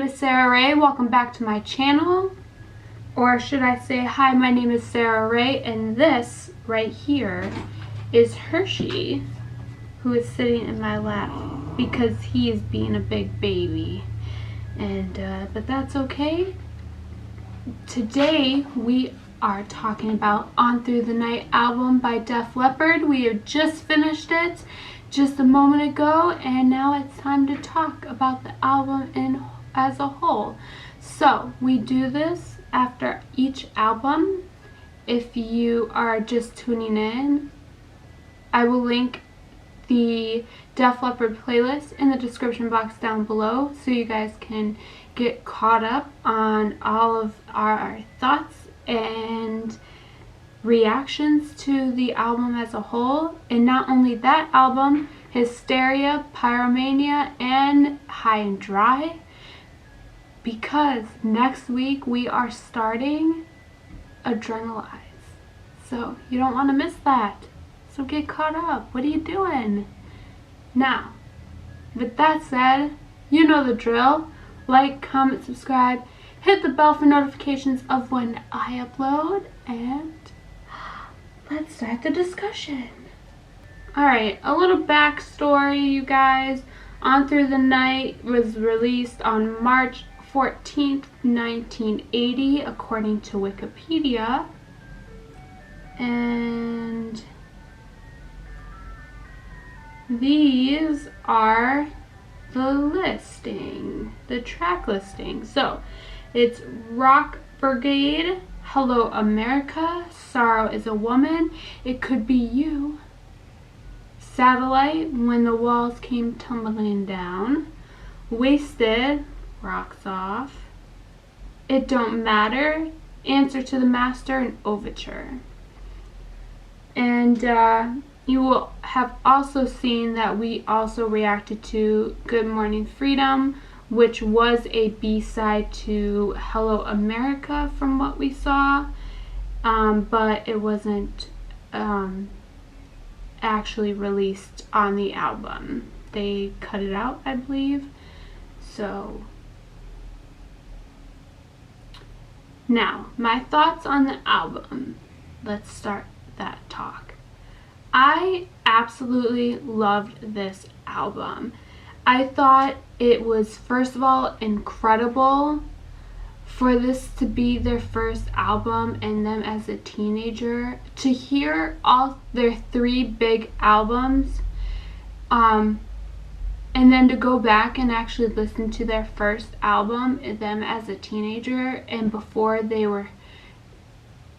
is Sarah Rae. Welcome back to my channel. Or should I say, hi, my name is Sarah Rae, and this right here is Hershey, who is sitting in my lap because he is being a big baby. But that's okay. Today we are talking about On Through the Night album by Leppard. We have just finished it just a moment ago, and now it's time to talk about the album as a whole. So we do this after each album. If you are just tuning in, I will link the Leppard playlist in the description box down below so you guys can get caught up on all of our thoughts and reactions to the album as a whole. And not only that album, Hysteria, Pyromania, and High and Dry, because next week we are starting Adrenalize. So you don't want to miss that. So get caught up. What are you doing? Now, with that said, you know the drill. Like, comment, subscribe, hit the bell for notifications of when I upload, and let's start the discussion. Alright, a little backstory, you guys. On Through the Night was released on March 14th, 1980, according to Wikipedia. And these are the track listing. So it's Rock Brigade, Hello America, Sorrow is a Woman, It Could Be You, Satellite, When the Walls Came Tumbling Down, Wasted, Rocks Off, It Don't Matter, Answer to the Master, and Overture. And you will have also seen that we also reacted to Good Morning Freedom, which was a B-side to Hello America from what we saw, but it wasn't actually released on the album. They cut it out, I believe. So now, my thoughts on the album. Let's start that talk. I absolutely loved this album. I thought it was, first of all, incredible for this to be their first album and them as a teenager. To hear all their three big albums, and then to go back and actually listen to their first album, them as a teenager, and before they were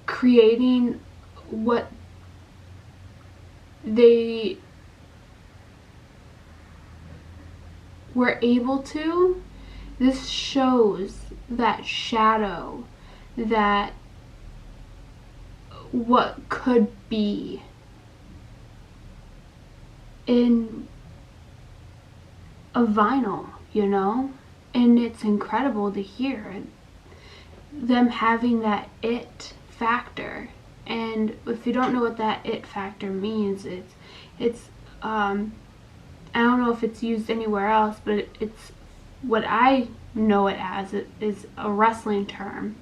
creating what they were able to. This shows that shadow, that what could be in a vinyl, you know? And it's incredible to hear them having that it factor. And if you don't know what that it factor means, it's I don't know if it's used anywhere else, but it's what I know it as. It is a wrestling term,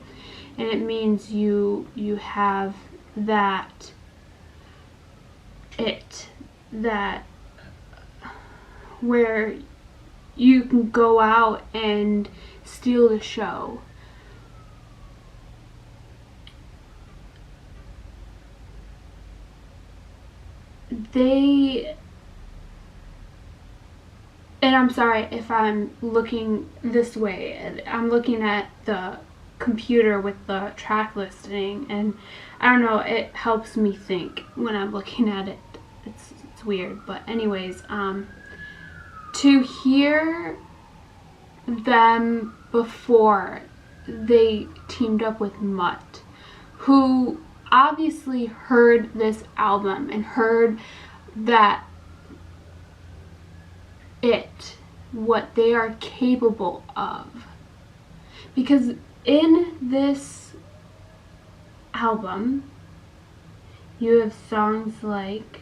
and it means you have that it, that where you can go out and steal the show. And I'm sorry if I'm looking this way. I'm looking at the computer with the track listing, and I don't know, it helps me think when I'm looking at it. It's weird, but anyways, to hear them before they teamed up with Mutt, who obviously heard this album and heard that what they are capable of. Because in this album, you have songs like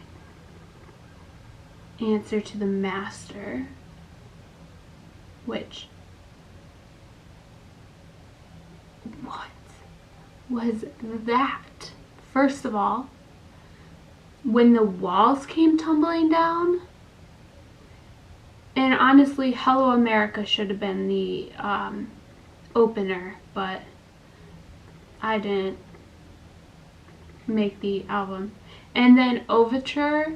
Answer to the Master, which was that, first of all, when the walls came tumbling down, and honestly, Hello America should have been the opener, but I didn't make the album. And then Overture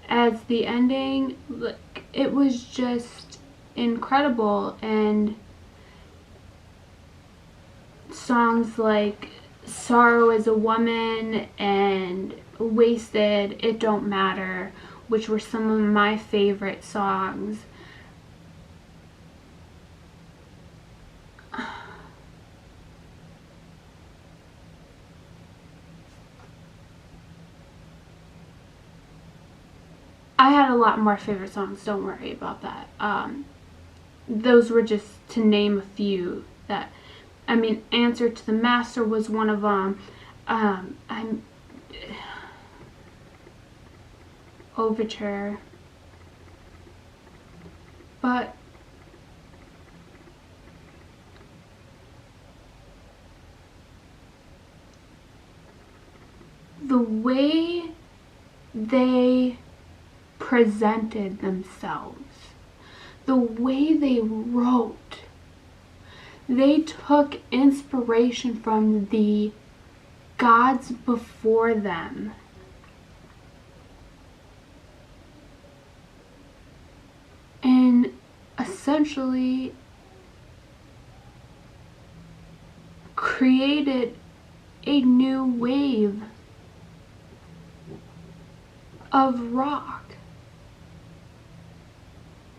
as the ending, it was just incredible. And songs like Sorrow is a Woman and Wasted, It Don't Matter, which were some of my favorite songs. I had a lot more favorite songs, don't worry about that. Those were just to name a few. That, I mean, Answer to the Master was one of them. Overture. But the way they presented themselves, the way they wrote, they took inspiration from the gods before them. And essentially created a new wave of rock.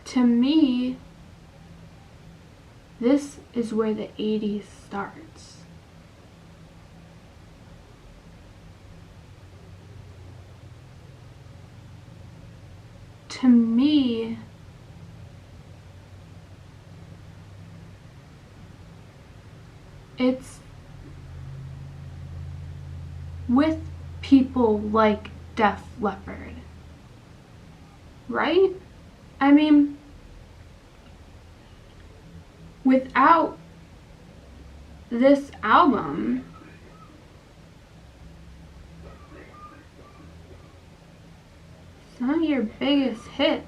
To me, this is where the 80s starts. To me, it's with people like Def Leppard, right? I mean, without this album, some of your biggest hits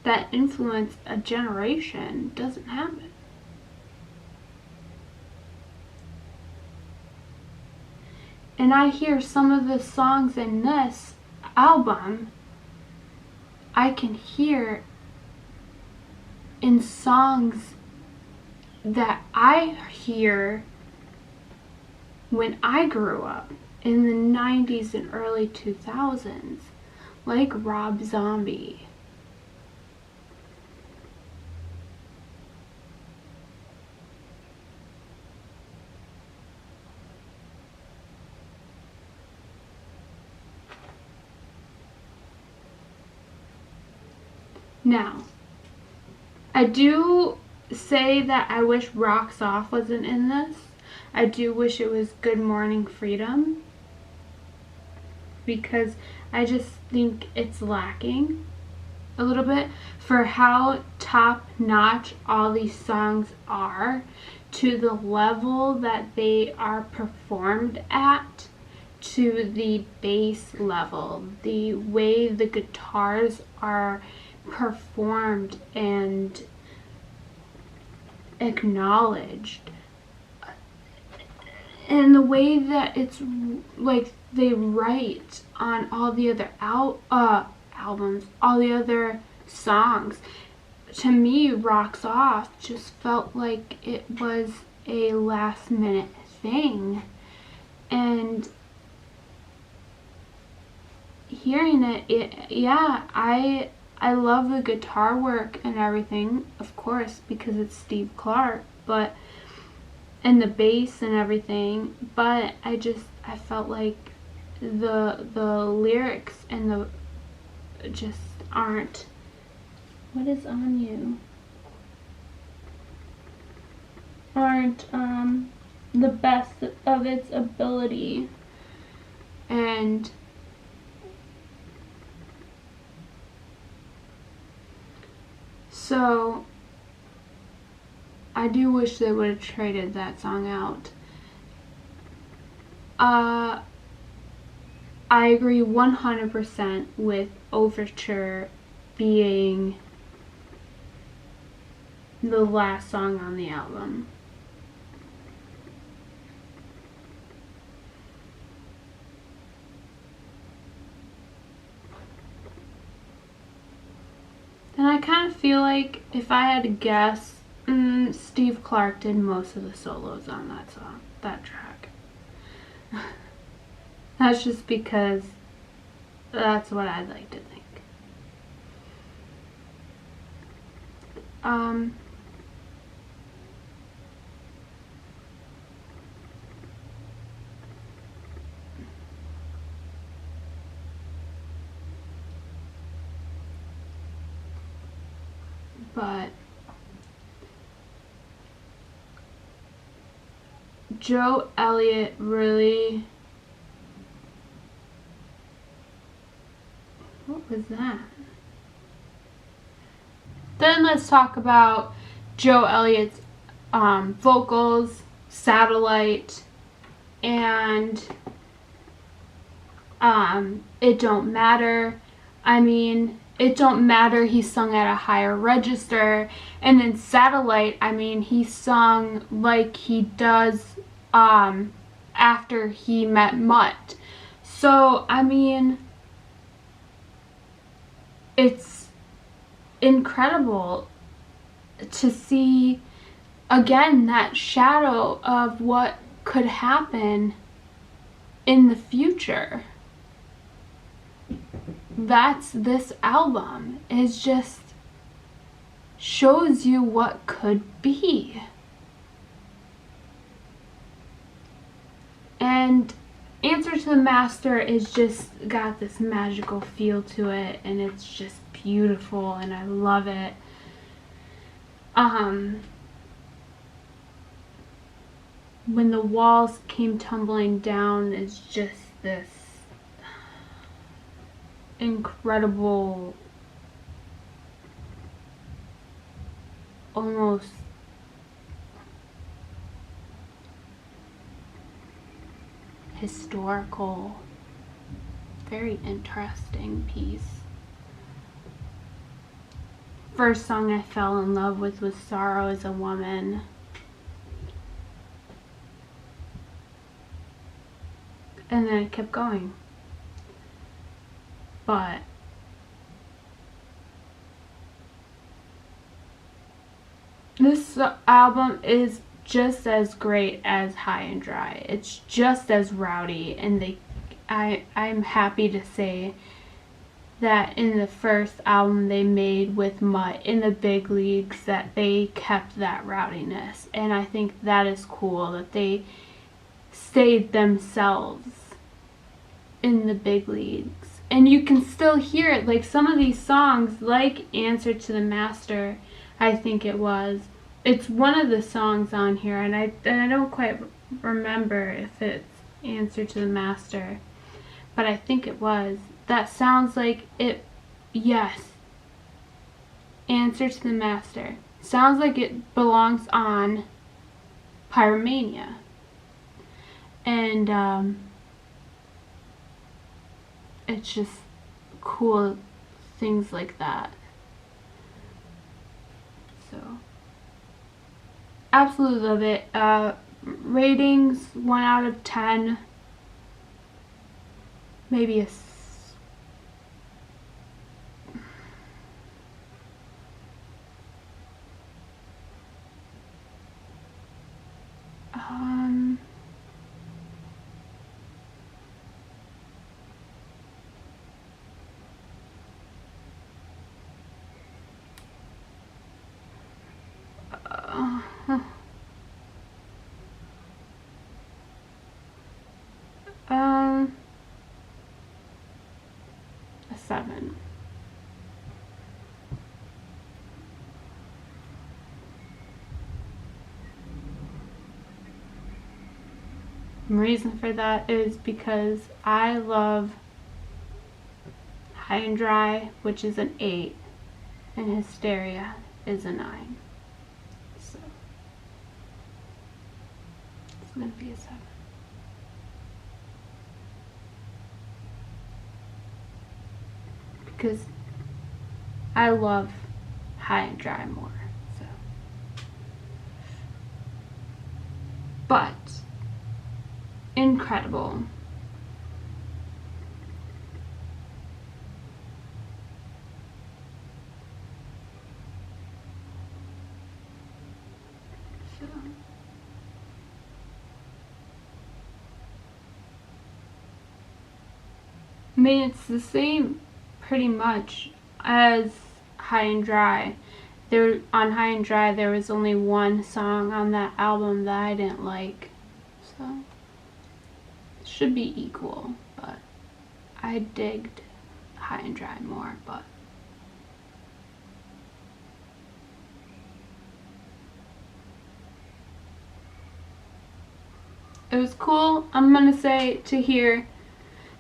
that influenced a generation doesn't happen. And I hear some of the songs in this album, I can hear in songs that I hear when I grew up in the 90s and early 2000s, like Rob Zombie. Now, I do say that I wish Rocks Off wasn't in this. I do wish it was Good Morning Freedom, because I just think it's lacking a little bit for how top-notch all these songs are, to the level that they are performed at, to the bass level, the way the guitars are performed and acknowledged, and the way that it's like they write on all the other albums, all the other songs. To me, Rocks Off just felt like it was a last minute thing, and hearing it, yeah, I love the guitar work and everything, of course, because it's Steve Clark, but, and the bass and everything, but I felt like the lyrics and the just aren't, what is on you? Aren't the best of its ability. And so I do wish they would have traded that song out. I agree 100% with Overture being the last song on the album. And I kind of feel like, if I had to guess, Steve Clark did most of the solos on that track. That's just because that's what I'd like to think. But Joe Elliott really... What was that? Then let's talk about Joe Elliott's vocals, Satellite, and It Don't Matter. I mean, It Don't Matter, he sung at a higher register. And then Satellite, I mean, he sung like he does after he met Mutt. So, I mean, it's incredible to see, again, that shadow of what could happen in the future. That's this album. It just shows you what could be. And Answer to the Master is just got this magical feel to it, and it's just beautiful, and I love it. When the Walls Came Tumbling Down is just this incredible, almost historical, very interesting piece. First song I fell in love with was Sorrow Is a Woman. And then it kept going. But this album is just as great as High and Dry. It's just as rowdy, and I'm happy to say that in the first album they made with Mutt in the big leagues, that they kept that rowdiness, and I think that is cool that they stayed themselves in the big leagues. And you can still hear it, like some of these songs, like Answer to the Master, I think it was. It's one of the songs on here, and I don't quite remember if it's Answer to the Master, but I think it was. That sounds like it. Yes. Answer to the Master. Sounds like it belongs on Pyromania. And it's just cool things like that. So absolutely love it. Ratings 1 out of 10. Maybe a 7. The reason for that is because I love High and Dry, which is an 8, and Hysteria is a 9. So gonna be a 7. Because I love High and Dry more. So, but incredible. So, I mean, it's the same pretty much as High and Dry. On High and Dry there was only one song on that album that I didn't like, so it should be equal, but I digged High and Dry more. But it was cool, I'm gonna say, to hear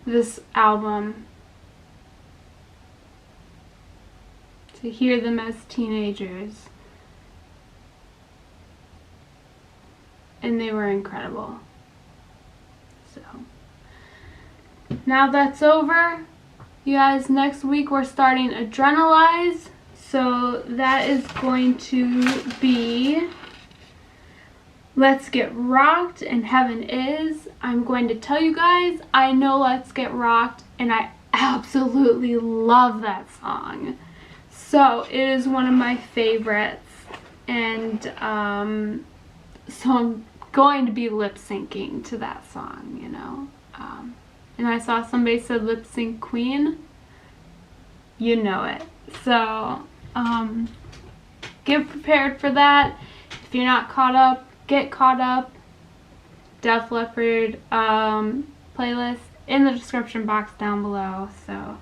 this album, to hear them as teenagers, and they were incredible. So now that's over, you guys. Next week we're starting Adrenalize, so that is going to be Let's Get Rocked and Heaven Is. I'm going to tell you guys, I know Let's Get Rocked and I absolutely love that song. So it is one of my favorites, and so I'm going to be lip syncing to that song, you know. And I saw somebody said lip sync queen. You know it. So get prepared for that. If you're not caught up, get caught up. Def Leppard playlist in the description box down below. So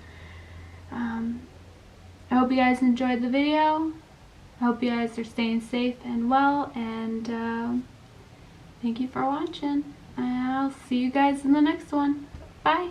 I hope you guys enjoyed the video. I hope you guys are staying safe and well, and thank you for watching. I'll see you guys in the next one. Bye.